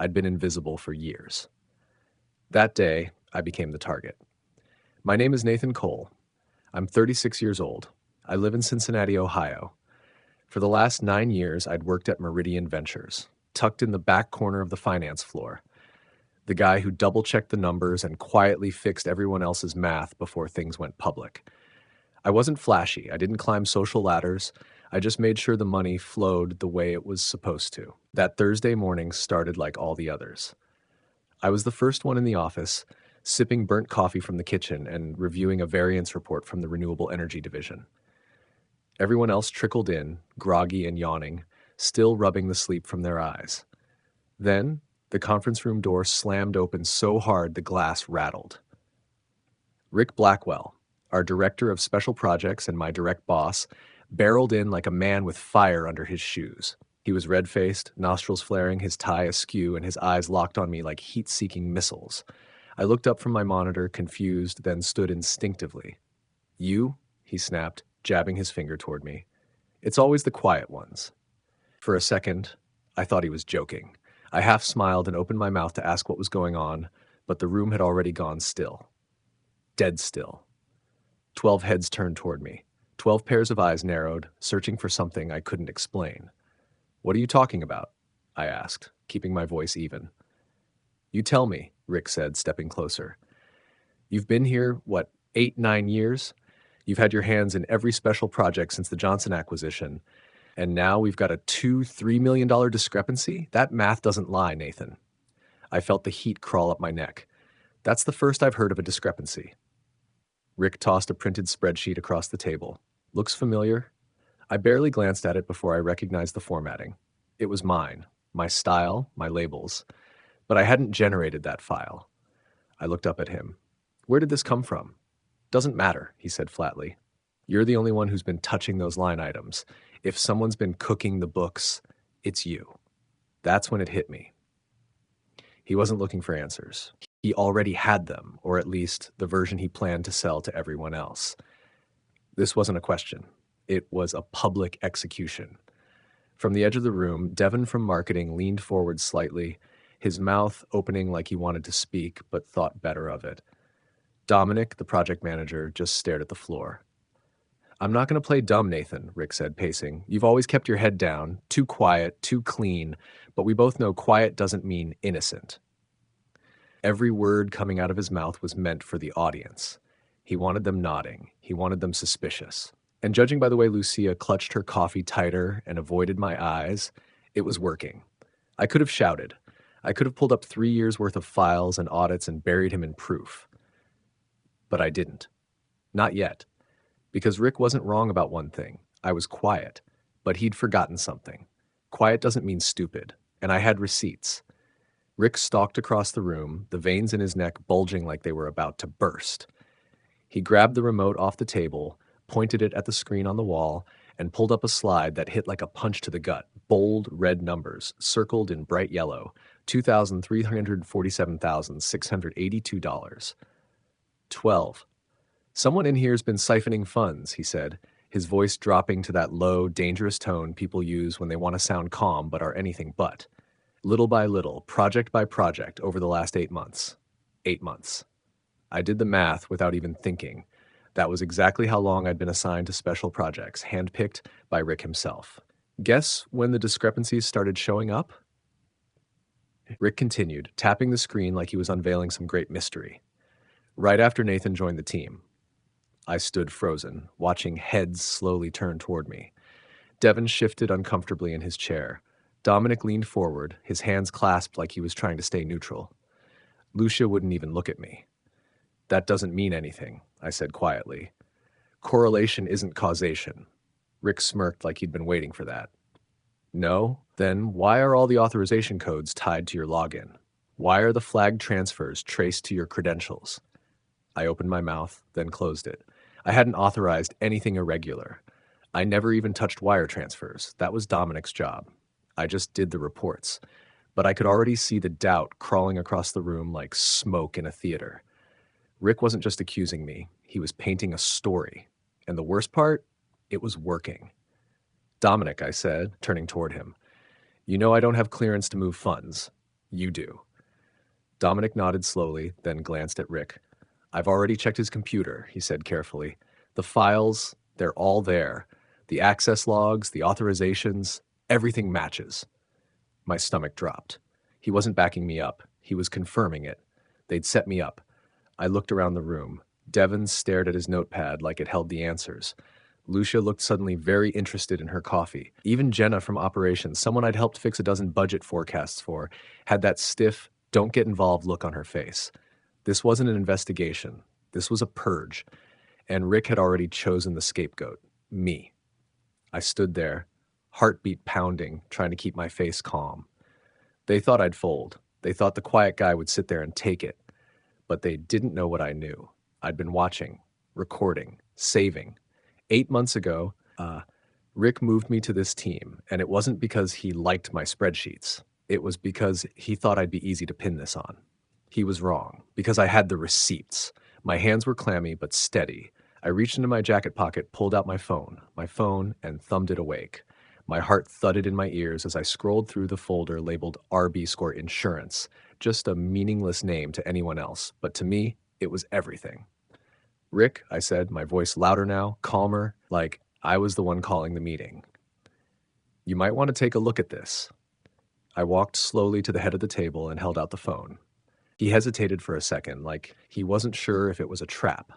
I'd been invisible for years. That day, I became the target. My name is Nathan Cole. I'm 36 years old. I live in Cincinnati, Ohio. For the last 9 years, I'd worked at Meridian Ventures, tucked in the back corner of the finance floor. The guy who double-checked the numbers and quietly fixed everyone else's math before things went public. I wasn't flashy. I didn't climb social ladders. I just made sure the money flowed the way it was supposed to. That Thursday morning started like all the others. I was the first one in the office, sipping burnt coffee from the kitchen and reviewing a variance report from the renewable energy division. Everyone else trickled in, groggy and yawning, still rubbing the sleep from their eyes. Then, the conference room door slammed open so hard the glass rattled. Rick Blackwell, our director of special projects and my direct boss, barreled in like a man with fire under his shoes. He was red-faced, nostrils flaring, his tie askew, and his eyes locked on me like heat-seeking missiles. I looked up from my monitor, confused, then stood instinctively. "You?" he snapped, jabbing his finger toward me. "It's always the quiet ones." For a second, I thought he was joking. I half smiled and opened my mouth to ask what was going on, but the room had already gone still. Dead still. 12 heads turned toward me. 12 pairs of eyes narrowed, searching for something I couldn't explain. "What are you talking about?" I asked, keeping my voice even. "You tell me," Rick said, stepping closer. "You've been here, 8, 9 years? You've had your hands in every special project since the Johnson acquisition, and now we've got a $2-3 million discrepancy? That math doesn't lie, Nathan." I felt the heat crawl up my neck. "That's the first I've heard of a discrepancy." Rick tossed a printed spreadsheet across the table. "Looks familiar?" I barely glanced at it before I recognized the formatting. It was mine, my style, my labels. But I hadn't generated that file. I looked up at him. "Where did this come from?" "Doesn't matter," he said flatly. "You're the only one who's been touching those line items. If someone's been cooking the books, it's you." That's when it hit me. He wasn't looking for answers. He already had them, or at least the version he planned to sell to everyone else. This wasn't a question. It was a public execution. From the edge of the room, Devin from marketing leaned forward slightly, his mouth opening like he wanted to speak, but thought better of it. Dominic, the project manager, just stared at the floor. "I'm not going to play dumb, Nathan," Rick said, pacing. "You've always kept your head down, too quiet, too clean, but we both know quiet doesn't mean innocent." Every word coming out of his mouth was meant for the audience. He wanted them nodding. He wanted them suspicious. And judging by the way Lucia clutched her coffee tighter and avoided my eyes, it was working. I could have shouted. I could have pulled up 3 years' worth of files and audits and buried him in proof. But I didn't. Not yet. Because Rick wasn't wrong about one thing. I was quiet. But he'd forgotten something. Quiet doesn't mean stupid. And I had receipts. Rick stalked across the room, the veins in his neck bulging like they were about to burst. He grabbed the remote off the table, pointed it at the screen on the wall, and pulled up a slide that hit like a punch to the gut. Bold red numbers, circled in bright yellow. $2,347,682. 12. "Someone in here's been siphoning funds," he said, his voice dropping to that low, dangerous tone people use when they want to sound calm but are anything but. Little by little, project by project, over the last 8 months. 8 months. I did the math without even thinking. That was exactly how long I'd been assigned to special projects, handpicked by Rick himself. "Guess when the discrepancies started showing up?" Rick continued, tapping the screen like he was unveiling some great mystery. "Right after Nathan joined the team." I stood frozen, watching heads slowly turn toward me. Devin shifted uncomfortably in his chair. Dominic leaned forward, his hands clasped like he was trying to stay neutral. Lucia wouldn't even look at me. "That doesn't mean anything," I said quietly. "Correlation isn't causation." Rick smirked like he'd been waiting for that. "No? Then why are all the authorization codes tied to your login? Why are the flagged transfers traced to your credentials?" I opened my mouth, then closed it. I hadn't authorized anything irregular. I never even touched wire transfers. That was Dominic's job. I just did the reports. But I could already see the doubt crawling across the room like smoke in a theater. Rick wasn't just accusing me. He was painting a story. And the worst part? It was working. "Dominic," I said, turning toward him, "you know I don't have clearance to move funds." You do. Dominic nodded slowly, then glanced at Rick. I've already checked his computer, he said carefully. The files, they're all there. The access logs, the authorizations, everything matches. My stomach dropped. He wasn't backing me up. He was confirming it. They'd set me up. I looked around the room. Devon stared at his notepad like it held the answers. Lucia looked suddenly very interested in her coffee. Even Jenna from operations, someone I'd helped fix a dozen budget forecasts for, had that stiff, don't get involved look on her face. This wasn't an investigation. This was a purge. And Rick had already chosen the scapegoat. Me. I stood there, heartbeat pounding, trying to keep my face calm. They thought I'd fold. They thought the quiet guy would sit there and take it. But they didn't know what I knew. I'd been watching, recording, saving. 8 months ago, Rick moved me to this team, and it wasn't because he liked my spreadsheets. It was because he thought I'd be easy to pin this on. He was wrong, because I had the receipts. My hands were clammy but steady. I reached into my jacket pocket, pulled out my phone, and thumbed it awake. My heart thudded in my ears as I scrolled through the folder labeled RB Score Insurance, just a meaningless name to anyone else, but to me, it was everything. Rick, I said, my voice louder now, calmer, like I was the one calling the meeting. You might want to take a look at this. I walked slowly to the head of the table and held out the phone. He hesitated for a second, like he wasn't sure if it was a trap.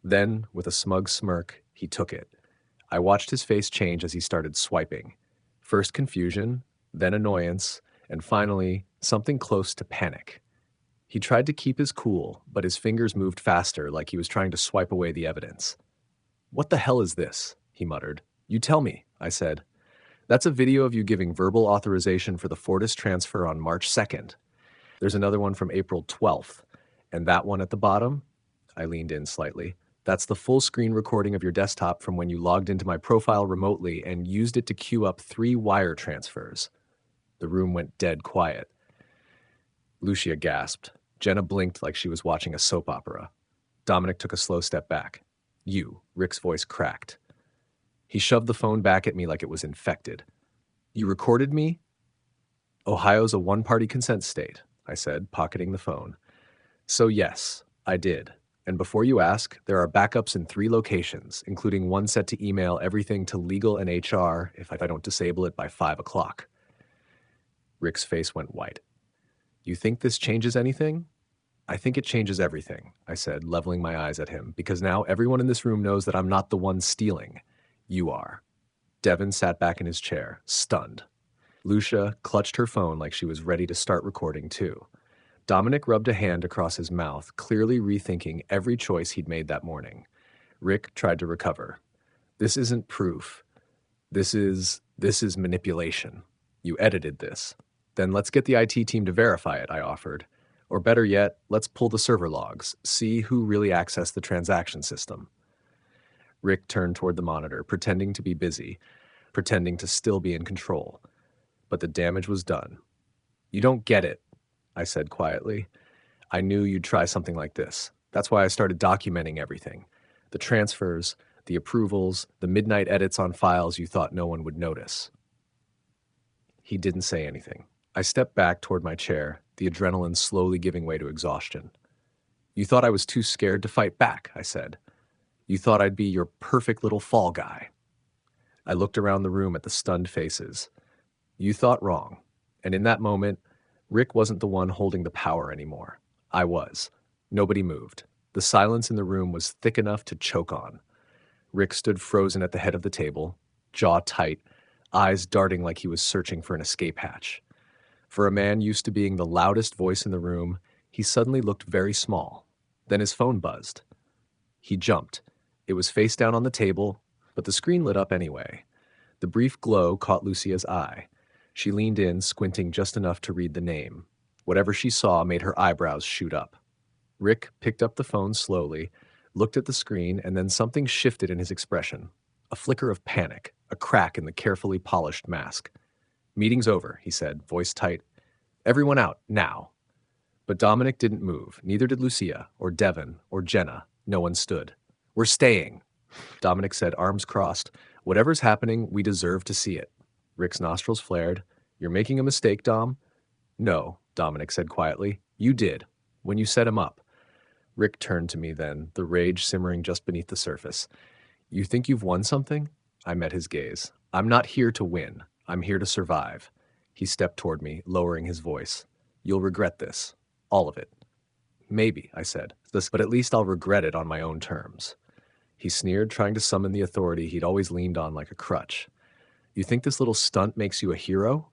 Then, with a smug smirk, he took it. I watched his face change as he started swiping. First confusion, then annoyance, and finally, something close to panic. He tried to keep his cool, but his fingers moved faster, like he was trying to swipe away the evidence. What the hell is this? He muttered. You tell me, I said. That's a video of you giving verbal authorization for the Fortis transfer on March 2nd. There's another one from April 12th. And that one at the bottom? I leaned in slightly. That's the full screen recording of your desktop from when you logged into my profile remotely and used it to queue up 3 wire transfers. The room went dead quiet. Lucia gasped. Jenna blinked like she was watching a soap opera. Dominic took a slow step back. You, Rick's voice cracked. He shoved the phone back at me like it was infected. You recorded me? Ohio's a one-party consent state, I said, pocketing the phone. So yes, I did. And before you ask, there are backups in 3 locations, including one set to email everything to legal and HR if I don't disable it by 5 o'clock. Rick's face went white. You think this changes anything? I think it changes everything, I said, leveling my eyes at him, because now everyone in this room knows that I'm not the one stealing. You are. Devon sat back in his chair, stunned. Lucia clutched her phone like she was ready to start recording too. Dominic rubbed a hand across his mouth, clearly rethinking every choice he'd made that morning. Rick tried to recover. This isn't proof. This is manipulation. You edited this. Then let's get the IT team to verify it, I offered. Or better yet, let's pull the server logs, see who really accessed the transaction system. Rick turned toward the monitor, pretending to be busy, pretending to still be in control. But the damage was done. You don't get it, I said quietly. I knew you'd try something like this. That's why I started documenting everything. The transfers, the approvals, the midnight edits on files you thought no one would notice. He didn't say anything. I stepped back toward my chair, the adrenaline slowly giving way to exhaustion. You thought I was too scared to fight back, I said. You thought I'd be your perfect little fall guy. I looked around the room at the stunned faces. You thought wrong. And in that moment, Rick wasn't the one holding the power anymore. I was. Nobody moved. The silence in the room was thick enough to choke on. Rick stood frozen at the head of the table, jaw tight, eyes darting like he was searching for an escape hatch. For a man used to being the loudest voice in the room, he suddenly looked very small. Then his phone buzzed. He jumped. It was face down on the table, but the screen lit up anyway. The brief glow caught Lucia's eye. She leaned in, squinting just enough to read the name. Whatever she saw made her eyebrows shoot up. Rick picked up the phone slowly, looked at the screen, and then something shifted in his expression. A flicker of panic, a crack in the carefully polished mask. Meeting's over, he said, voice tight. Everyone out, now. But Dominic didn't move, neither did Lucia, or Devon, or Jenna. No one stood. We're staying, Dominic said, arms crossed. Whatever's happening, we deserve to see it. Rick's nostrils flared. You're making a mistake, Dom? No, Dominic said quietly. You did, when you set him up. Rick turned to me then, the rage simmering just beneath the surface. You think you've won something? I met his gaze. I'm not here to win. I'm here to survive. He stepped toward me, lowering his voice. You'll regret this. All of it. Maybe, I said, but at least I'll regret it on my own terms. He sneered, trying to summon the authority he'd always leaned on like a crutch. You think this little stunt makes you a hero?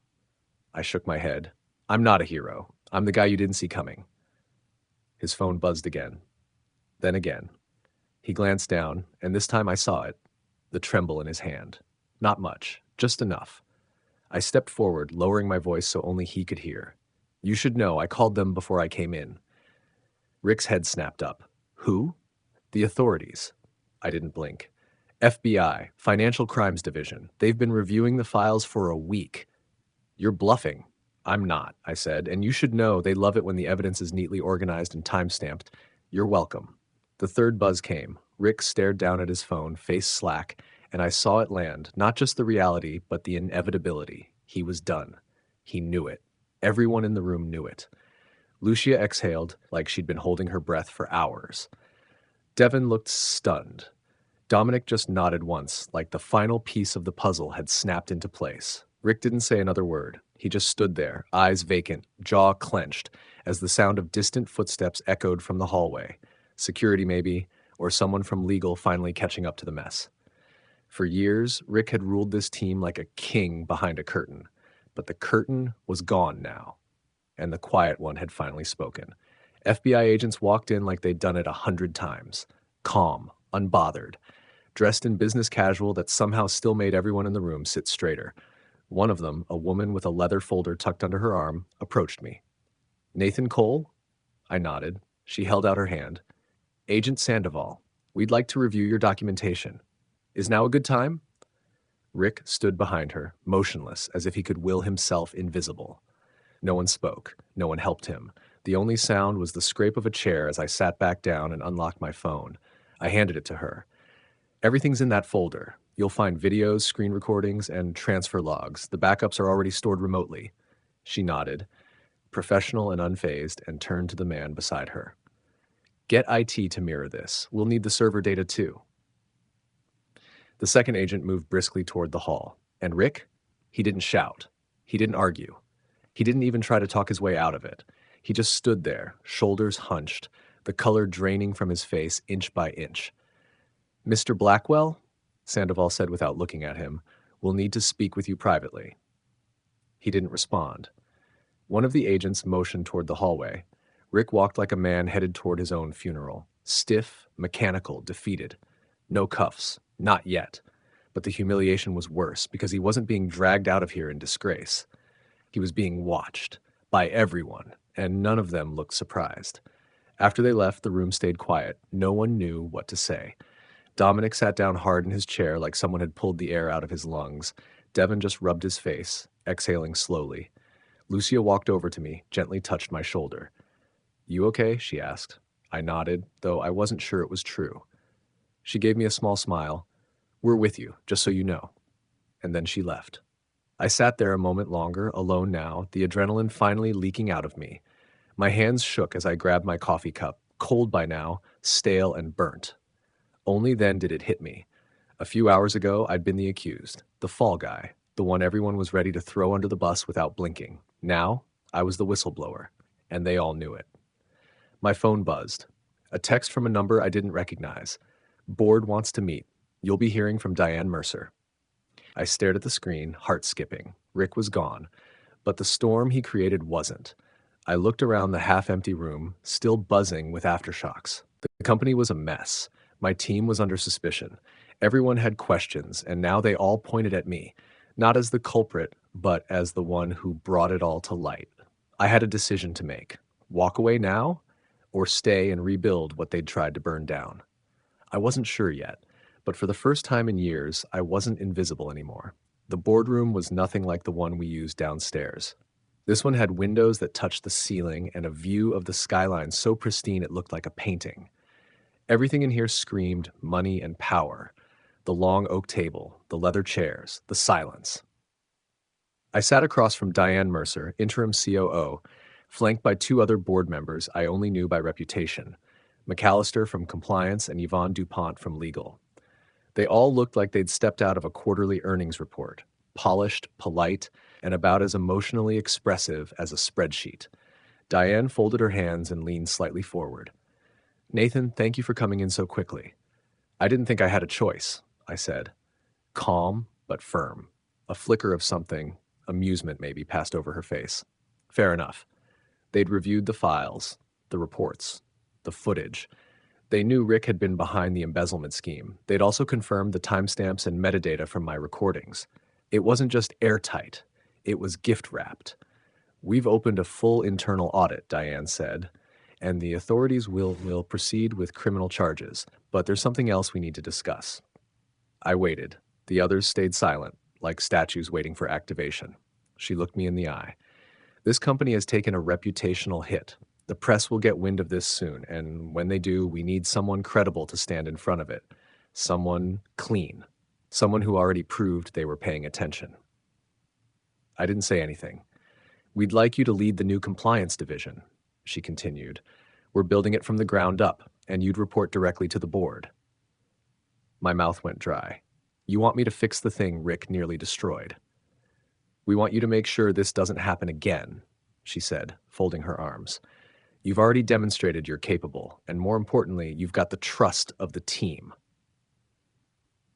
I shook my head. I'm not a hero. I'm the guy you didn't see coming. His phone buzzed again. Then again. He glanced down, and this time I saw it, the tremble in his hand. Not much, just enough. I stepped forward, lowering my voice so only he could hear. You should know, I called them before I came in. Rick's head snapped up. Who? The authorities. I didn't blink. FBI, Financial Crimes Division. They've been reviewing the files for a week. You're bluffing. I'm not, I said, and you should know they love it when the evidence is neatly organized and time-stamped. You're welcome. The third buzz came. Rick stared down at his phone, face slack, and I saw it land, not just the reality, but the inevitability. He was done. He knew it. Everyone in the room knew it. Lucia exhaled like she'd been holding her breath for hours. Devin looked stunned. Dominic just nodded once, like the final piece of the puzzle had snapped into place. Rick didn't say another word. He just stood there, eyes vacant, jaw clenched, as the sound of distant footsteps echoed from the hallway. Security, maybe, or someone from legal finally catching up to the mess. For years, Rick had ruled this team like a king behind a curtain, but the curtain was gone now, and the quiet one had finally spoken. FBI agents walked in like they'd done it 100 times, calm, unbothered, dressed in business casual that somehow still made everyone in the room sit straighter. One of them, a woman with a leather folder tucked under her arm, approached me. Nathan Cole? I nodded. She held out her hand. Agent Sandoval, we'd like to review your documentation. Is now a good time? Rick stood behind her, motionless, as if he could will himself invisible. No one spoke. No one helped him. The only sound was the scrape of a chair as I sat back down and unlocked my phone. I handed it to her. Everything's in that folder. You'll find videos, screen recordings, and transfer logs. The backups are already stored remotely. She nodded, professional and unfazed, and turned to the man beside her. Get IT to mirror this. We'll need the server data too. The second agent moved briskly toward the hall. And Rick? He didn't shout. He didn't argue. He didn't even try to talk his way out of it. He just stood there, shoulders hunched, the color draining from his face inch by inch. Mr. Blackwell, Sandoval said without looking at him, we'll need to speak with you privately. He didn't respond. One of the agents motioned toward the hallway. Rick walked like a man headed toward his own funeral, stiff, mechanical, defeated. No cuffs, not yet. But the humiliation was worse because he wasn't being dragged out of here in disgrace. He was being watched by everyone, and none of them looked surprised. After they left, the room stayed quiet. No one knew what to say. Dominic sat down hard in his chair like someone had pulled the air out of his lungs. Devin just rubbed his face, exhaling slowly. Lucia walked over to me, gently touched my shoulder. You okay? She asked. I nodded, though I wasn't sure it was true. She gave me a small smile. We're with you, just so you know. And then she left. I sat there a moment longer, alone now, the adrenaline finally leaking out of me. My hands shook as I grabbed my coffee cup, cold by now, stale and burnt. Only then did it hit me. A few hours ago, I'd been the accused, the fall guy, the one everyone was ready to throw under the bus without blinking. Now, I was the whistleblower, and they all knew it. My phone buzzed. A text from a number I didn't recognize. Board wants to meet. You'll be hearing from Diane Mercer. I stared at the screen, heart skipping. Rick was gone, but the storm he created wasn't. I looked around the half-empty room, still buzzing with aftershocks. The company was a mess. My team was under suspicion. Everyone had questions, and now they all pointed at me, not as the culprit, but as the one who brought it all to light. I had a decision to make. Walk away now, or stay and rebuild what they'd tried to burn down. I wasn't sure yet, but for the first time in years, I wasn't invisible anymore. The boardroom was nothing like the one we used downstairs. This one had windows that touched the ceiling and a view of the skyline so pristine it looked like a painting. Everything in here screamed money and power. The long oak table, the leather chairs, the silence. I sat across from Diane Mercer, interim COO, flanked by two other board members I only knew by reputation, McAllister from Compliance and Yvonne DuPont from Legal. They all looked like they'd stepped out of a quarterly earnings report, polished, polite, and about as emotionally expressive as a spreadsheet. Diane folded her hands and leaned slightly forward. "Nathan, thank you for coming in so quickly." "I didn't think I had a choice," I said. Calm, but firm. A flicker of something, amusement maybe, passed over her face. "Fair enough." They'd reviewed the files, the reports, the footage. They knew Rick had been behind the embezzlement scheme. They'd also confirmed the timestamps and metadata from my recordings. It wasn't just airtight. It was gift-wrapped. "We've opened a full internal audit," Diane said, "and the authorities will proceed with criminal charges. But there's something else we need to discuss." I waited. The others stayed silent, like statues waiting for activation. She looked me in the eye. "This company has taken a reputational hit. The press will get wind of this soon, and when they do, we need someone credible to stand in front of it. Someone clean. Someone who already proved they were paying attention." I didn't say anything. "We'd like you to lead the new compliance division," she continued. "We're building it from the ground up, and you'd report directly to the board." My mouth went dry. "You want me to fix the thing Rick nearly destroyed?" "We want you to make sure this doesn't happen again," she said, folding her arms. "You've already demonstrated you're capable, and more importantly, you've got the trust of the team."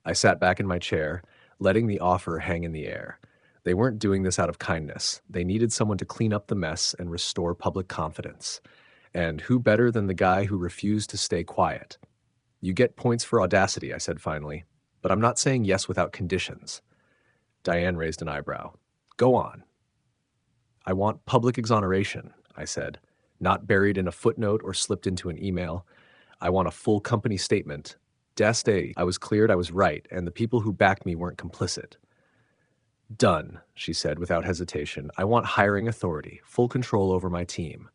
I sat back in my chair, letting the offer hang in the air. They weren't doing this out of kindness. They needed someone to clean up the mess and restore public confidence. And who better than the guy who refused to stay quiet? "You get points for audacity," I said finally, "but I'm not saying yes without conditions." Diane raised an eyebrow. "Go on." "I want public exoneration," I said, "not buried in a footnote or slipped into an email. I want a full company statement. Deste, I was cleared I was right, and the people who backed me weren't complicit." "Done," she said without hesitation. "I want hiring authority, full control over my team."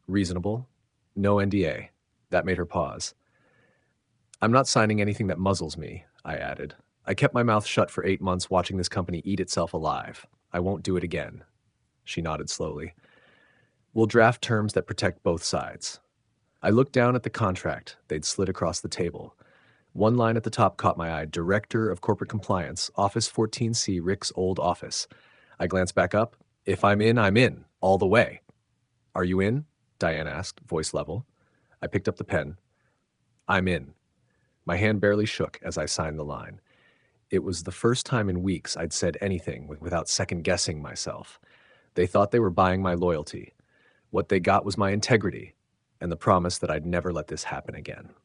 "Reasonable. No NDA." That made her pause. "I'm not signing anything that muzzles me," I added. "I kept my mouth shut for 8 months watching this company eat itself alive. I won't do it again." She nodded slowly. "We'll draft terms that protect both sides." I looked down at the contract they'd slid across the table. One line at the top caught my eye: Director of Corporate Compliance, Office 14C, Rick's old office. I glanced back up. "If I'm in, all the way." "Are you in?" Diane asked, voice level. I picked up the pen. "I'm in." My hand barely shook as I signed the line. It was the first time in weeks I'd said anything without second-guessing myself. They thought they were buying my loyalty. What they got was my integrity and the promise that I'd never let this happen again.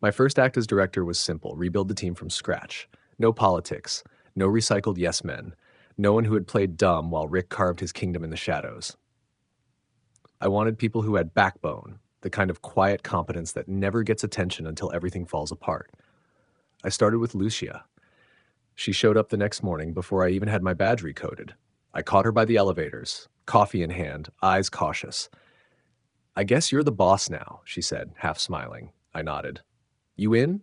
My first act as director was simple: rebuild the team from scratch. No politics, no recycled yes men, no one who had played dumb while Rick carved his kingdom in the shadows. I wanted people who had backbone, the kind of quiet competence that never gets attention until everything falls apart. I started with Lucia. She showed up the next morning before I even had my badge recoded. I caught her by the elevators, coffee in hand, eyes cautious. "I guess you're the boss now," she said, half smiling. I nodded. "You in?"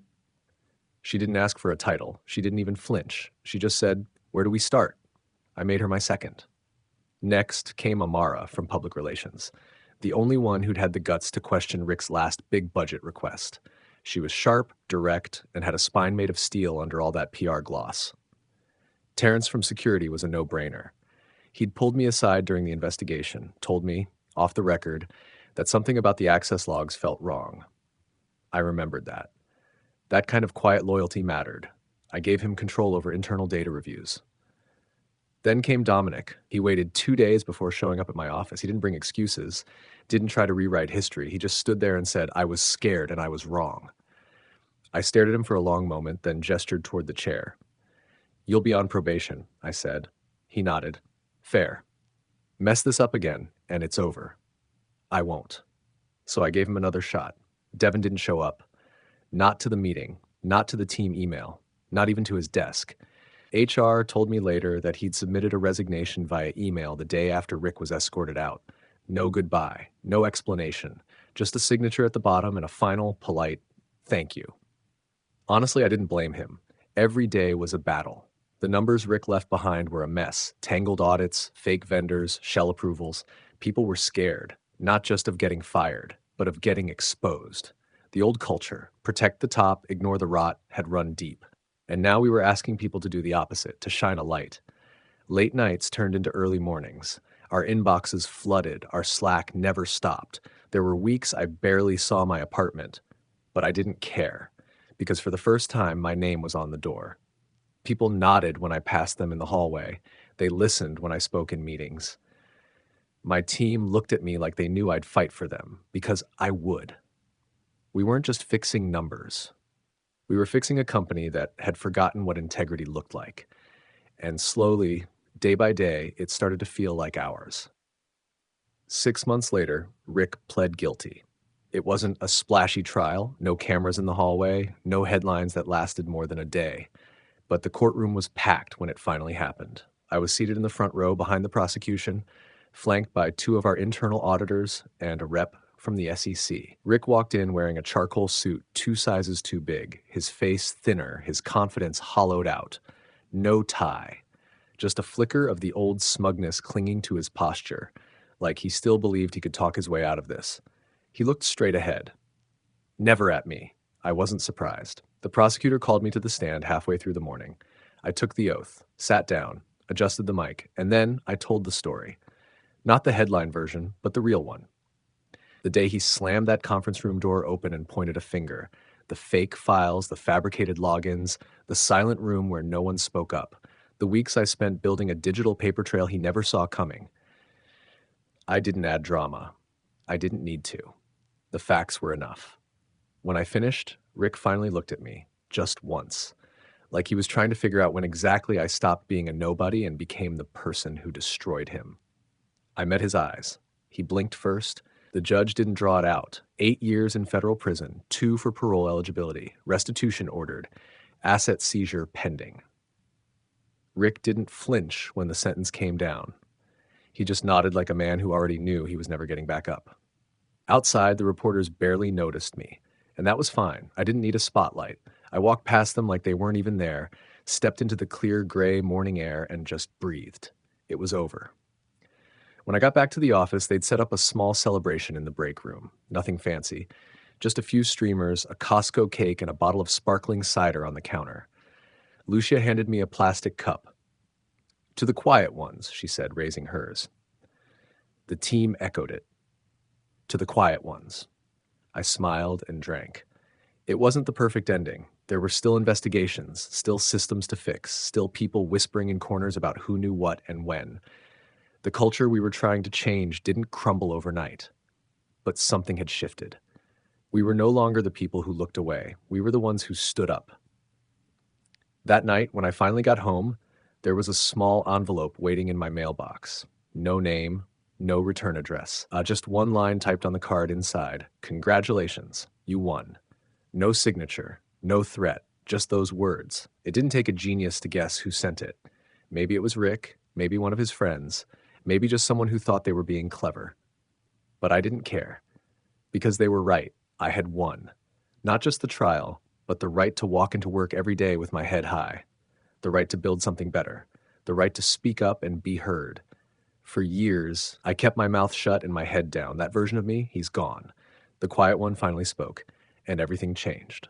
She didn't ask for a title. She didn't even flinch. She just said, "Where do we start?" I made her my second. Next came Amara from Public Relations, the only one who'd had the guts to question Rick's last big budget request. She was sharp, direct, and had a spine made of steel under all that PR gloss. Terrence from Security was a no-brainer. He'd pulled me aside during the investigation, told me, off the record, that something about the access logs felt wrong. I remembered that. That kind of quiet loyalty mattered. I gave him control over internal data reviews. Then came Dominic. He waited 2 days before showing up at my office. He didn't bring excuses, didn't try to rewrite history. He just stood there and said, "I was scared and I was wrong." I stared at him for a long moment, then gestured toward the chair. "You'll be on probation," I said. He nodded. "Fair. Mess this up again, and it's over." "I won't." So I gave him another shot. Devin didn't show up. Not to the meeting, not to the team email, not even to his desk. HR told me later that he'd submitted a resignation via email the day after Rick was escorted out. No goodbye, no explanation, just a signature at the bottom and a final, polite, "Thank you." Honestly, I didn't blame him. Every day was a battle. The numbers Rick left behind were a mess. Tangled audits, fake vendors, shell approvals. People were scared, not just of getting fired, but of getting exposed. The old culture, protect the top, ignore the rot, had run deep. And now we were asking people to do the opposite, to shine a light. Late nights turned into early mornings. Our inboxes flooded, our Slack never stopped. There were weeks I barely saw my apartment, but I didn't care, because for the first time my name was on the door. People nodded when I passed them in the hallway. They listened when I spoke in meetings. My team looked at me like they knew I'd fight for them, because I would. We weren't just fixing numbers. We were fixing a company that had forgotten what integrity looked like. And slowly, day by day, it started to feel like ours. 6 months later, Rick pled guilty. It wasn't a splashy trial, no cameras in the hallway, no headlines that lasted more than a day. But the courtroom was packed when it finally happened. I was seated in the front row behind the prosecution, flanked by 2 of our internal auditors and a rep from the SEC. Rick walked in wearing a charcoal suit 2 sizes too big, his face thinner, his confidence hollowed out. No tie. Just a flicker of the old smugness clinging to his posture, like he still believed he could talk his way out of this. He looked straight ahead. Never at me. I wasn't surprised. The prosecutor called me to the stand halfway through the morning. I took the oath, sat down, adjusted the mic, and then I told the story. Not the headline version, but the real one. The day he slammed that conference room door open and pointed a finger. The fake files, the fabricated logins, the silent room where no one spoke up. The weeks I spent building a digital paper trail he never saw coming. I didn't add drama. I didn't need to. The facts were enough. When I finished, Rick finally looked at me, just once, like he was trying to figure out when exactly I stopped being a nobody and became the person who destroyed him. I met his eyes. He blinked first. The judge didn't draw it out. 8 years in federal prison, 2 for parole eligibility, restitution ordered, asset seizure pending. Rick didn't flinch when the sentence came down. He just nodded like a man who already knew he was never getting back up. Outside, the reporters barely noticed me, and that was fine. I didn't need a spotlight. I walked past them like they weren't even there, stepped into the clear gray morning air, and just breathed. It was over. When I got back to the office, they'd set up a small celebration in the break room. Nothing fancy. Just a few streamers, a Costco cake, and a bottle of sparkling cider on the counter. Lucia handed me a plastic cup. "To the quiet ones," she said, raising hers. The team echoed it. "To the quiet ones." I smiled and drank. It wasn't the perfect ending. There were still investigations, still systems to fix, still people whispering in corners about who knew what and when. The culture we were trying to change didn't crumble overnight, but something had shifted. We were no longer the people who looked away. We were the ones who stood up. That night, when I finally got home, there was a small envelope waiting in my mailbox. No name, no return address. Just one line typed on the card inside. "Congratulations, you won." No signature, no threat, just those words. It didn't take a genius to guess who sent it. Maybe it was Rick, maybe one of his friends, maybe just someone who thought they were being clever. But I didn't care, because they were right. I had won. Not just the trial, but the right to walk into work every day with my head high. The right to build something better. The right to speak up and be heard. For years, I kept my mouth shut and my head down. That version of me, he's gone. The quiet one finally spoke, and everything changed.